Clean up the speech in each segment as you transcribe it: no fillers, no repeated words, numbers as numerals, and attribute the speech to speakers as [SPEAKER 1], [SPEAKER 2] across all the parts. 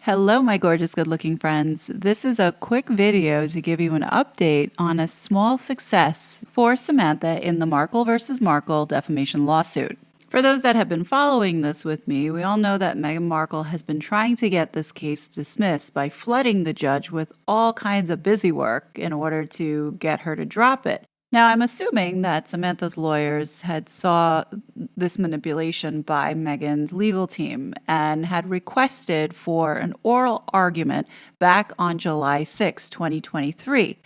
[SPEAKER 1] Hello, my gorgeous, good-looking friends. This is a quick video to give you an update on a small success for Samantha in the Markle vs. Markle defamation lawsuit. For those that have been following this with me, we all know that Meghan Markle has been trying to get this case dismissed by flooding the judge with all kinds of busy work in order to get her to drop it. Now, I'm assuming that Samantha's lawyers had saw this manipulation by Meghan's legal team and had requested for an oral argument back on July 6, 2023.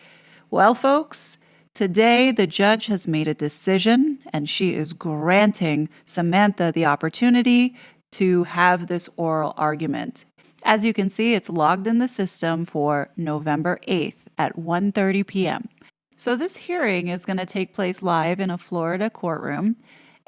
[SPEAKER 1] Well, folks, today the judge has made a decision and she is granting Samantha the opportunity to have this oral argument. As you can see, it's logged in the system for November 8th at 1:30 p.m. So this hearing is going to take place live in a Florida courtroom,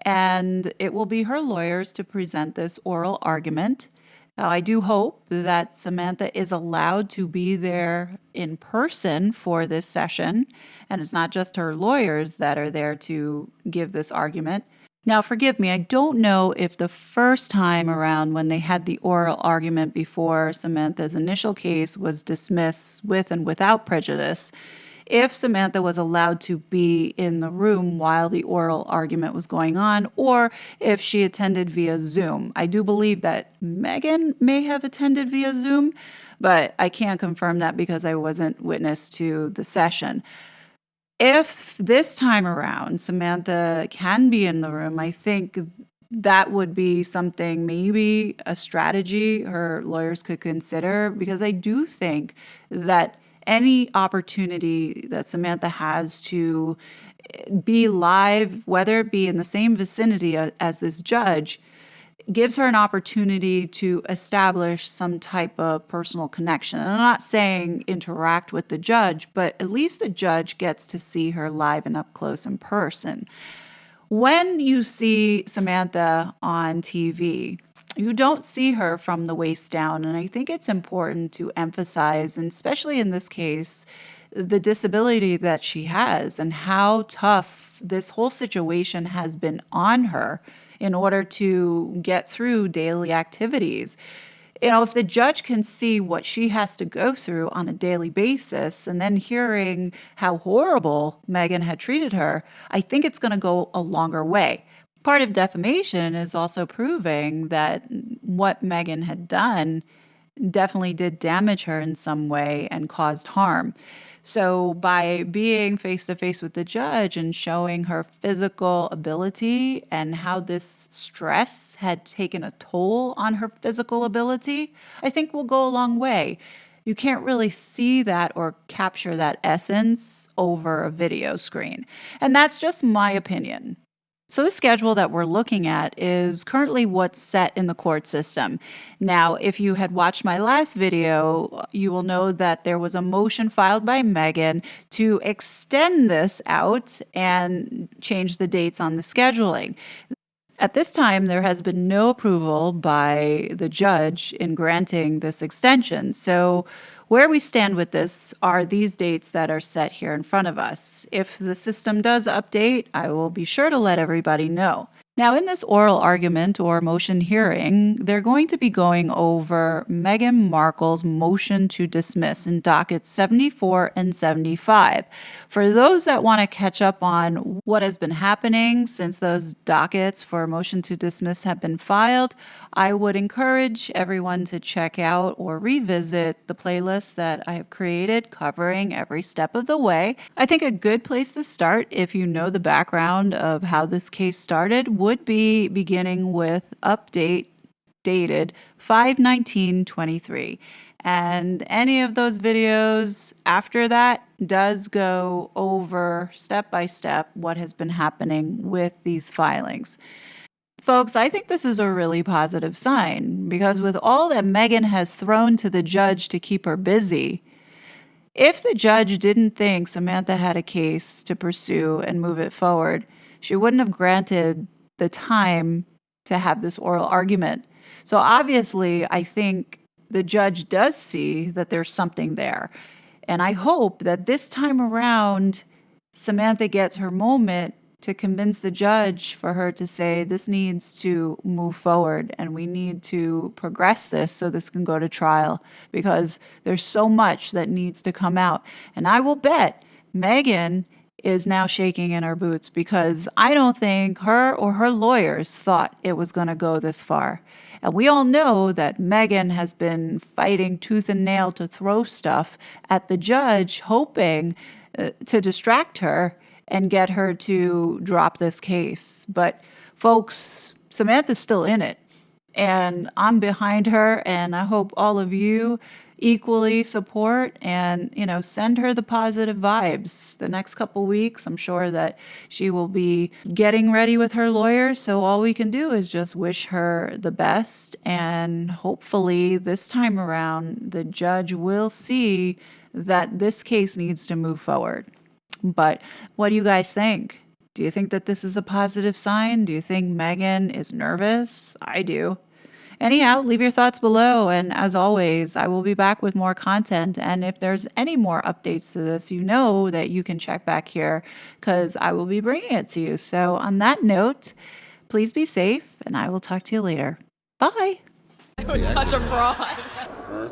[SPEAKER 1] and it will be her lawyers to present this oral argument. Now, I do hope that Samantha is allowed to be there in person for this session, and it's not just her lawyers that are there to give this argument. Now, forgive me, I don't know if the first time around when they had the oral argument before Samantha's initial case was dismissed with and without prejudice, if Samantha was allowed to be in the room while the oral argument was going on, or if she attended via Zoom. I do believe that Meghan may have attended via Zoom, but I can't confirm that because I wasn't witness to the session. If this time around Samantha can be in the room, I think that would be something, maybe a strategy her lawyers could consider, because I do think that any opportunity that Samantha has to be live, whether it be in the same vicinity as this judge, gives her an opportunity to establish some type of personal connection. And I'm not saying interact with the judge, but at least the judge gets to see her live and up close in person. When you see Samantha on TV, you don't see her from the waist down. And I think it's important to emphasize, and especially in this case, the disability that she has and how tough this whole situation has been on her in order to get through daily activities. If the judge can see what she has to go through on a daily basis and then hearing how horrible Meghan had treated her, I think it's going to go a longer way. Part of defamation is also proving that what Meghan had done definitely did damage her in some way and caused harm. So by being face to face with the judge and showing her physical ability and how this stress had taken a toll on her physical ability, I think will go a long way. You can't really see that or capture that essence over a video screen. And that's just my opinion. So the schedule that we're looking at is currently what's set in the court system. Now, if you had watched my last video, you will know that there was a motion filed by Meghan to extend this out and change the dates on the scheduling. At this time, there has been no approval by the judge in granting this extension. So where we stand with this are these dates that are set here in front of us. If the system does update, I will be sure to let everybody know. Now, in this oral argument or motion hearing, they're going to be going over Meghan Markle's motion to dismiss in dockets 74 and 75. For those that want to catch up on what has been happening since those dockets for motion to dismiss have been filed, I would encourage everyone to check out or revisit the playlist that I have created covering every step of the way. I think a good place to start, if you know the background of how this case started, would be beginning with update dated 5/19/23. And any of those videos after that does go over step by step what has been happening with these filings. Folks, I think this is a really positive sign because with all that Meghan has thrown to the judge to keep her busy, if the judge didn't think Samantha had a case to pursue and move it forward, she wouldn't have granted the time to have this oral argument. So obviously, I think the judge does see that there's something there. And I hope that this time around, Samantha gets her moment to convince the judge for her to say this needs to move forward and we need to progress this so this can go to trial, because there's so much that needs to come out. And I will bet Megan is now shaking in her boots, because I don't think her or her lawyers thought it was going to go this far. And we all know that Megan has been fighting tooth and nail to throw stuff at the judge, hoping to distract her and get her to drop this case. But folks, Samantha's still in it, and I'm behind her, and I hope all of you equally support and, send her the positive vibes. The next couple weeks, I'm sure that she will be getting ready with her lawyer, so all we can do is just wish her the best, and hopefully this time around the judge will see that this case needs to move forward. But what do you guys think? Do you think that this is a positive sign? Do you think Megan is nervous? I do. Anyhow, leave your thoughts below. And as always, I will be back with more content. And if there's any more updates to this, you know that you can check back here, because I will be bringing it to you. So on that note, please be safe, and I will talk to you later. Bye.
[SPEAKER 2] I was such a fraud.